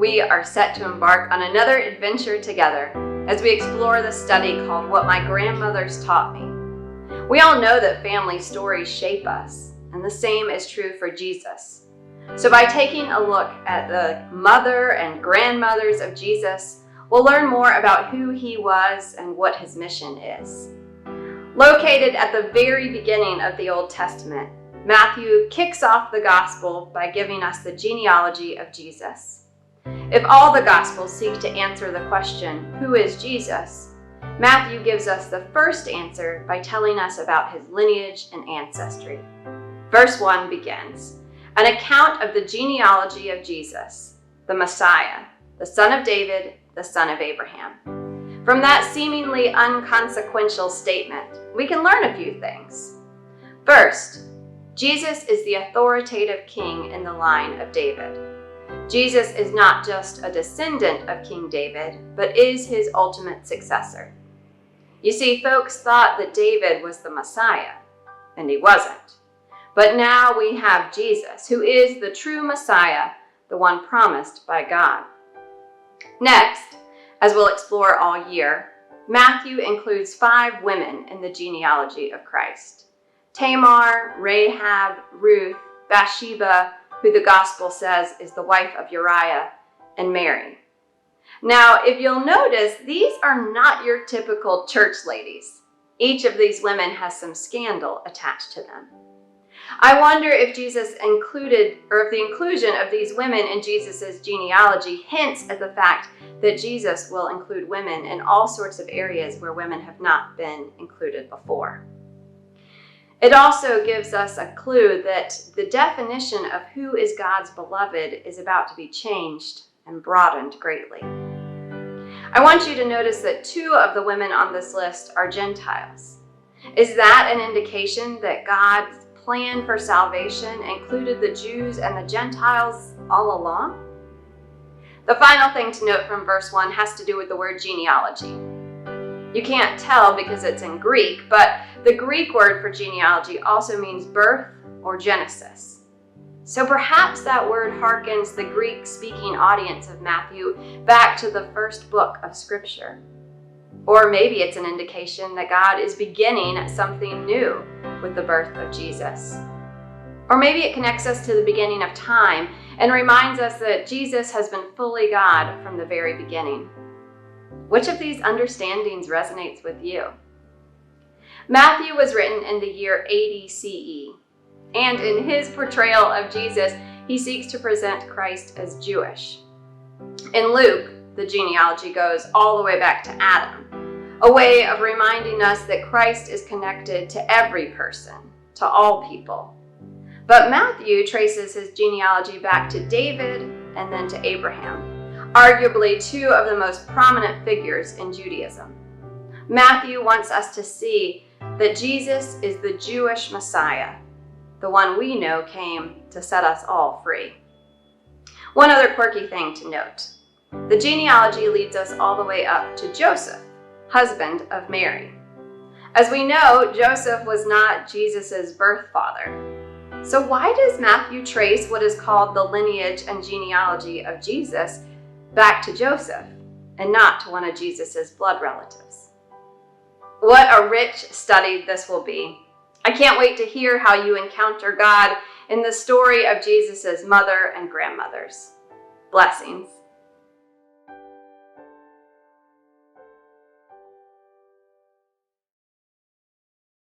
we are set to embark on another adventure together as we explore the study called What My Grandmothers Taught Me. We all know that family stories shape us, and the same is true for Jesus. So by taking a look at the mother and grandmothers of Jesus, we'll learn more about who he was and what his mission is. Located at the very beginning of the Old Testament, Matthew kicks off the gospel by giving us the genealogy of Jesus. If all the gospels seek to answer the question, who is Jesus? Matthew gives us the first answer by telling us about his lineage and ancestry. Verse 1 begins, an account of the genealogy of Jesus, the Messiah, the son of David, the son of Abraham. From that seemingly unconsequential statement, we can learn a few things. First, Jesus is the authoritative king in the line of David. Jesus is not just a descendant of King David, but is his ultimate successor. You see, folks thought that David was the Messiah, and he wasn't. But now we have Jesus, who is the true Messiah, the one promised by God. Next, as we'll explore all year, Matthew includes 5 women in the genealogy of Christ: Tamar, Rahab, Ruth, Bathsheba, who the gospel says is the wife of Uriah, and Mary. Now, if you'll notice, these are not your typical church ladies. Each of these women has some scandal attached to them. I wonder if if the inclusion of these women in Jesus' genealogy hints at the fact that Jesus will include women in all sorts of areas where women have not been included before. It also gives us a clue that the definition of who is God's beloved is about to be changed and broadened greatly. I want you to notice that 2 of the women on this list are Gentiles. Is that an indication that God's plan for salvation included the Jews and the Gentiles all along? The final thing to note from verse 1 has to do with the word genealogy. You can't tell because it's in Greek, but the Greek word for genealogy also means birth or Genesis. So perhaps that word harkens the Greek-speaking audience of Matthew back to the first book of Scripture. Or maybe it's an indication that God is beginning something new with the birth of Jesus. Or maybe it connects us to the beginning of time and reminds us that Jesus has been fully God from the very beginning. Which of these understandings resonates with you? Matthew was written in the year 80 CE, and in his portrayal of Jesus, he seeks to present Christ as Jewish. In Luke, the genealogy goes all the way back to Adam, a way of reminding us that Christ is connected to every person, to all people. But Matthew traces his genealogy back to David and then to Abraham, arguably 2 of the most prominent figures in Judaism. Matthew wants us to see that Jesus is the Jewish Messiah, the one we know came to set us all free. One other quirky thing to note. The genealogy leads us all the way up to Joseph, husband of Mary. As we know, Joseph was not Jesus' birth father. So why does Matthew trace what is called the lineage and genealogy of Jesus back to Joseph and not to one of Jesus' blood relatives? What a rich study this will be. I can't wait to hear how you encounter God in the story of Jesus' mother and grandmothers. Blessings.